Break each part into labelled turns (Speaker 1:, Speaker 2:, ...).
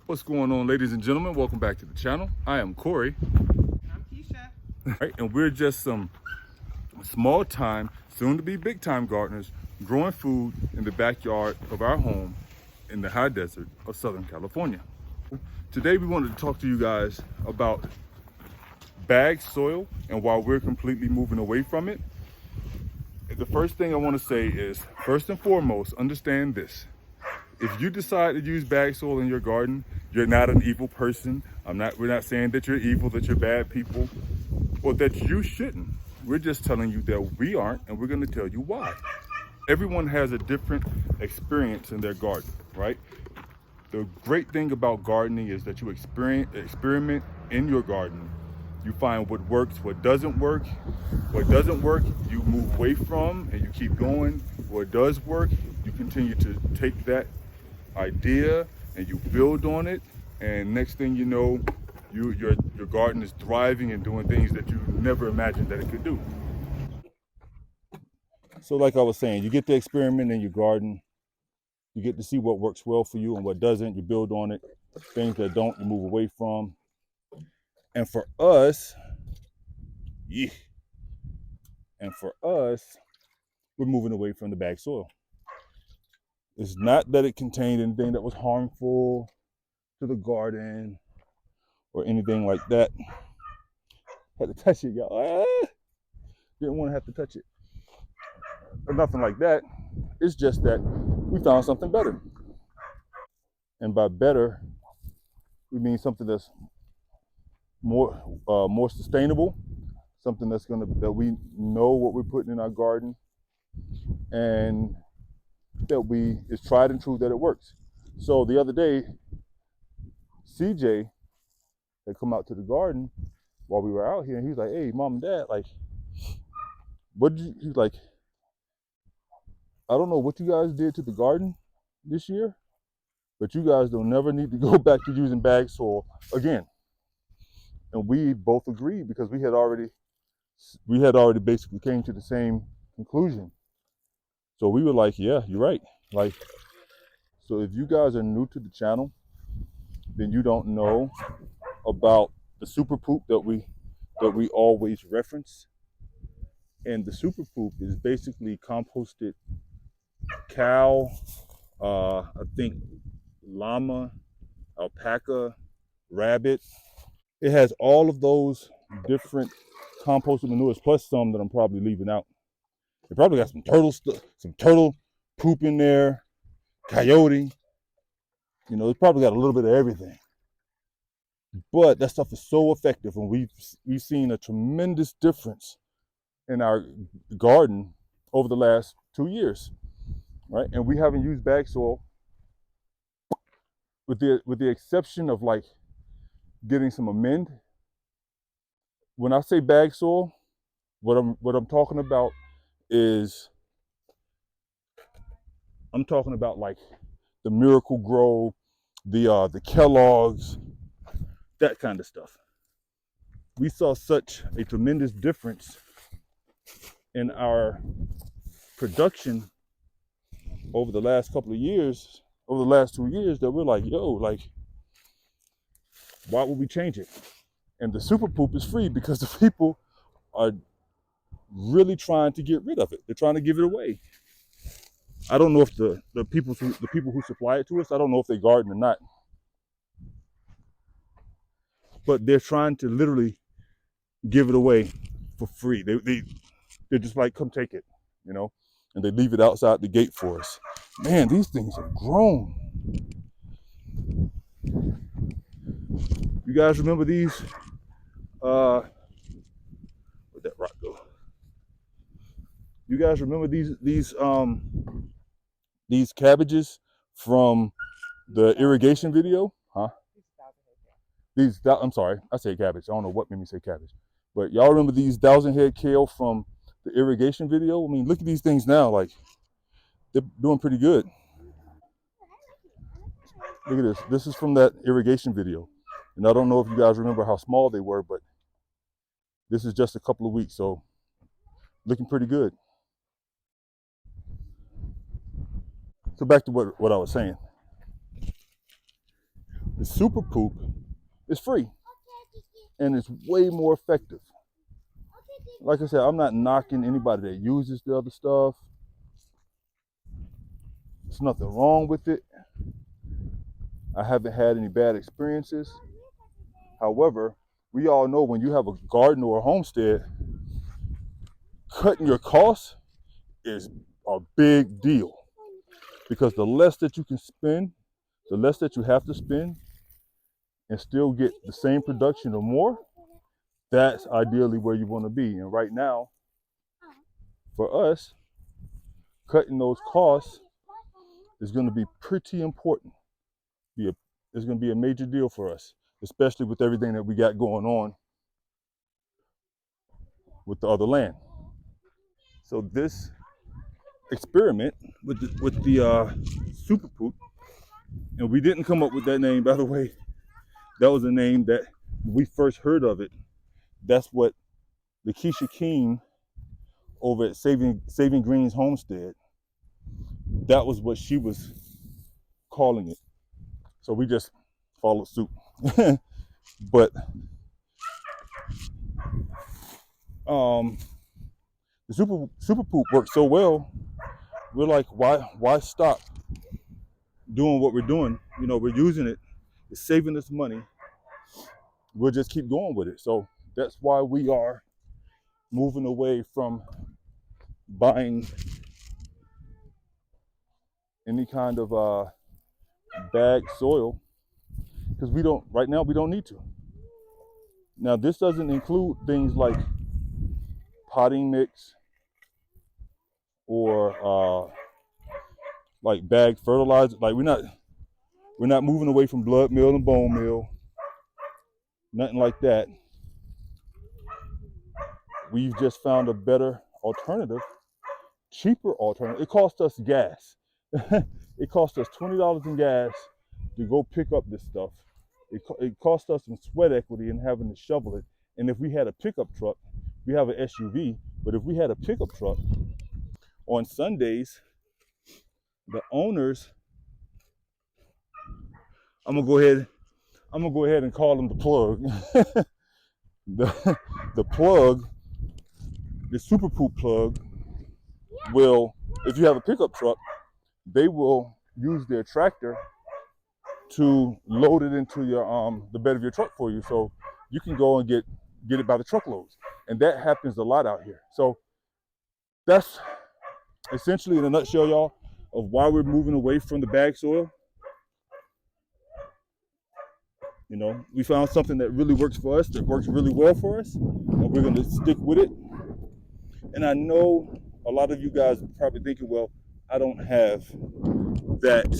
Speaker 1: What's going on, ladies and gentlemen? Welcome back to the channel. I am Corey.
Speaker 2: I'm Keisha.
Speaker 1: Right, and we're just some small time, soon to be big time gardeners growing food in the backyard of our home in the high desert of Southern California. Today we wanted to talk to you guys about bagged soil and why we're completely moving away from it. The first thing I want to say is, first and foremost, understand this. If you decide to use bag soil in your garden, you're not an evil person. We're not saying that you're evil, that you're bad people, or that you shouldn't. We're just telling you that we aren't, and we're gonna tell you why. Everyone has a different experience in their garden, right? The great thing about gardening is that you experiment in your garden. You find what works, what doesn't work. What doesn't work, you move away from and you keep going. What does work, you continue to take that idea and you build on it, and next thing you know, your garden is thriving and doing things that you never imagined that it could do. So like I was saying, you get to experiment in your garden. You get to see what works well for you and what doesn't. You build on it. Things that don't, you move away from. And for us, we're moving away from the bag soil. It's not that it contained anything that was harmful to the garden or anything like that. Had to touch it, y'all. Didn't want to have to touch it. Or nothing like that. It's just that we found something better. And by better, we mean something that's more sustainable, something that we know what we're putting in our garden, and that is tried and true that it works. So the other day, CJ had come out to the garden while we were out here, and he was like, "Hey, mom and dad, like, he's like, I don't know what you guys did to the garden this year, but you guys don't never need to go back to using bag soil again." And we both agreed because we had already basically came to the same conclusion. So we were like, yeah, you're right. Like, so if you guys are new to the channel, then you don't know about the super poop that we always reference. And the super poop is basically composted cow, I think llama, alpaca, rabbit. It has all of those different composted manures, plus some that I'm probably leaving out. It probably got some turtle poop in there, coyote. You know, it's probably got a little bit of everything. But that stuff is so effective, and we've seen a tremendous difference in our garden over the last 2 years, right? And we haven't used bag soil, with the exception of like getting some amend. When I say bag soil, what I'm talking about is I'm talking about like the Miracle Grow, the Kellogg's, that kind of stuff. We saw such a tremendous difference in our production over the last 2 years, that we're like, yo, like, why would we change it? And the super poop is free because the people are really trying to get rid of it. They're trying to give it away. I don't know if the people who supply it to us, I don't know if they garden or not, but they're trying to literally give it away for free. They're just like, come take it, you know, and they leave it outside the gate for us. Man, these things have grown. You guys remember these? Where'd that rock go? You guys remember these cabbages from the irrigation video? Huh? I'm sorry, I said cabbage. I don't know what made me say cabbage. But y'all remember these 1,000-head kale from the irrigation video? I mean, look at these things now. Like, they're doing pretty good. Look at this. This is from that irrigation video. And I don't know if you guys remember how small they were, but this is just a couple of weeks, so looking pretty good. So back to what I was saying. The super poop is free and it's way more effective. Like I said, I'm not knocking anybody that uses the other stuff. There's nothing wrong with it. I haven't had any bad experiences. However, we all know when you have a garden or a homestead, cutting your costs is a big deal because the less that you can spend, the less that you have to spend and still get the same production or more, that's ideally where you want to be. And right now, for us, cutting those costs is going to be pretty important. It's going to be a major deal for us, especially with everything that we got going on with the other land. So this experiment with the super poop, and we didn't come up with that name, by the way. That was a name that we first heard of it. That's what Lakeisha King over at Saving Greens Homestead, that was what she was calling it. So we just followed suit. But the super poop worked so well. We're like, why stop doing what we're doing? You know, we're using it. It's saving us money. We'll just keep going with it. So that's why we are moving away from buying any kind of bagged soil because right now we don't need to. Now this doesn't include things like potting mix or like bagged fertilizer. Like we're not moving away from blood meal and bone meal, nothing like that. We've just found a better alternative, cheaper alternative. It costs us gas. It costs us $20 in gas to go pick up this stuff. It cost us some sweat equity in having to shovel it. And if we had a pickup truck, we have an SUV, but if we had a pickup truck, on Sundays, the owners, I'm gonna go ahead and call them the plug. the plug, the super poop plug, will, if you have a pickup truck, they will use their tractor to load it into your the bed of your truck for you, so you can go and get it by the truckloads. And that happens a lot out here. So that's essentially, in a nutshell, y'all, of why we're moving away from the bag soil. You know, we found something that really works for us, that works really well for us, and we're going to stick with it. And I know a lot of you guys are probably thinking, well, I don't have that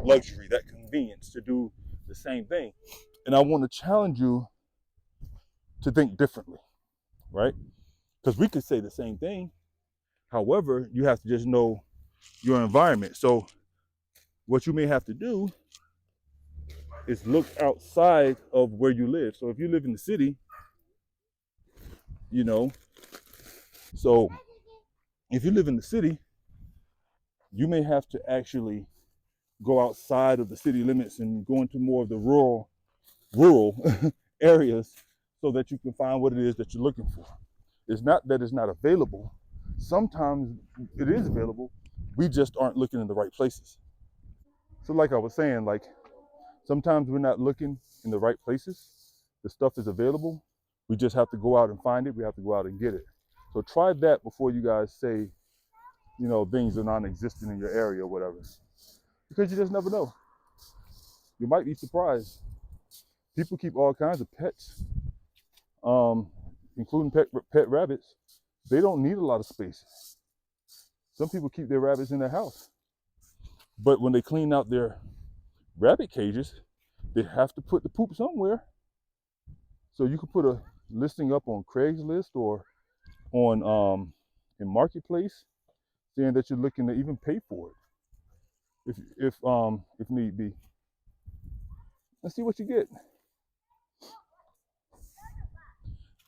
Speaker 1: luxury, that convenience to do the same thing. And I want to challenge you to think differently, right? Because we could say the same thing. However, you have to just know your environment. So what you may have to do is look outside of where you live. So if you live in the city, you know, so if you live in the city, you may have to actually go outside of the city limits and go into more of the rural areas so that you can find what it is that you're looking for. It's not that it's not available. Sometimes it is available. We just aren't looking in the right places. So like I was saying, like sometimes we're not looking in the right places. The stuff is available. We just have to go out and find it. We have to go out and get it. So try that before you guys say, you know, things are non-existent in your area or whatever. Because you just never know. You might be surprised. People keep all kinds of pets, including pet rabbits. They don't need a lot of space. Some people keep their rabbits in their house. But when they clean out their rabbit cages, they have to put the poop somewhere. So you can put a listing up on Craigslist or on in Marketplace, saying that you're looking to even pay for it, if need be. And see what you get.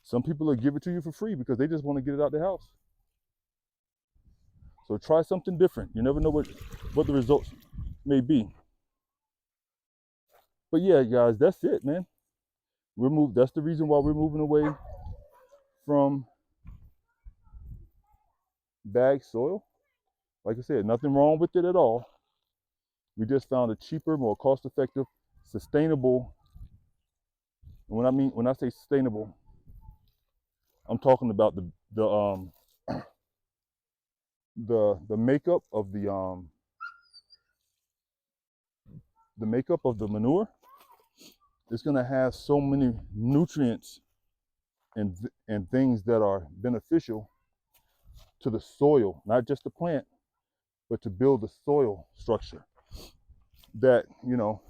Speaker 1: Some people will give it to you for free because they just want to get it out their house. So try something different. You never know what the results may be. But yeah, guys, that's it, man. That's the reason why we're moving away from bag soil. Like I said, nothing wrong with it at all. We just found a cheaper, more cost-effective, sustainable. And when I say sustainable, I'm talking about the makeup of the makeup of the manure is going to have so many nutrients and things that are beneficial to the soil, not just the plant, but to build the soil structure. That, you know,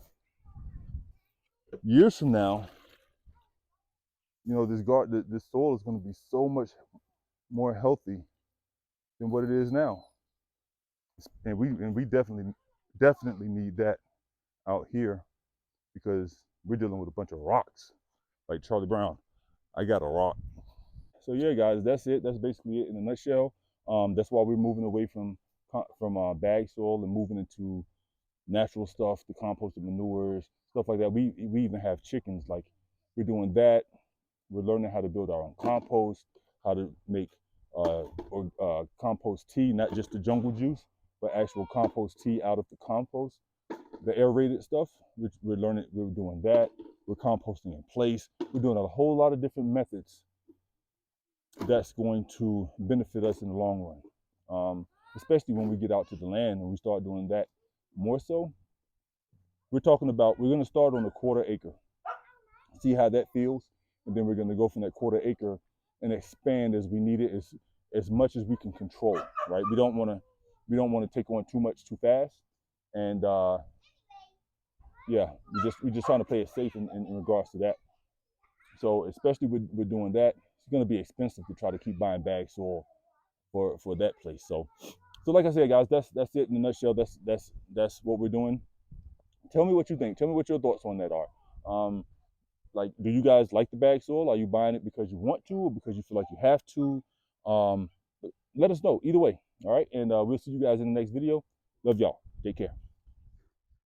Speaker 1: years from now, you know, this soil is going to be so much more healthy than what it is now, and we definitely need that out here because we're dealing with a bunch of rocks, like Charlie Brown. I got a rock. So yeah, guys, that's it. That's basically it in a nutshell. That's why we're moving away from bag soil and moving into natural stuff, the composted manures, stuff like that. We even have chickens. Like, we're doing that. We're learning how to build our own compost, how to make compost tea, not just the jungle juice, but actual compost tea out of the compost, the aerated stuff. We're learning. We're doing that. We're composting in place. We're doing a whole lot of different methods that's going to benefit us in the long run, especially when we get out to the land and we start doing that more so. We're going to start on a 1/4 acre, see how that feels, and then we're going to go from that 1/4 acre and expand as we need it, as much as we can control. Right? We don't want to take on too much too fast, and yeah, we're just trying to play it safe in regards to that. So especially with doing that, it's going to be expensive to try to keep buying bag soil for that place. So like I said, guys, that's it in a nutshell. That's what we're doing. Tell me what you think. Tell me what your thoughts on that are. Like, do you guys like the bag soil? Are you buying it because you want to, or because you feel like you have to? Let us know either way. All right, and we'll see you guys in the next video. Love y'all. Take care.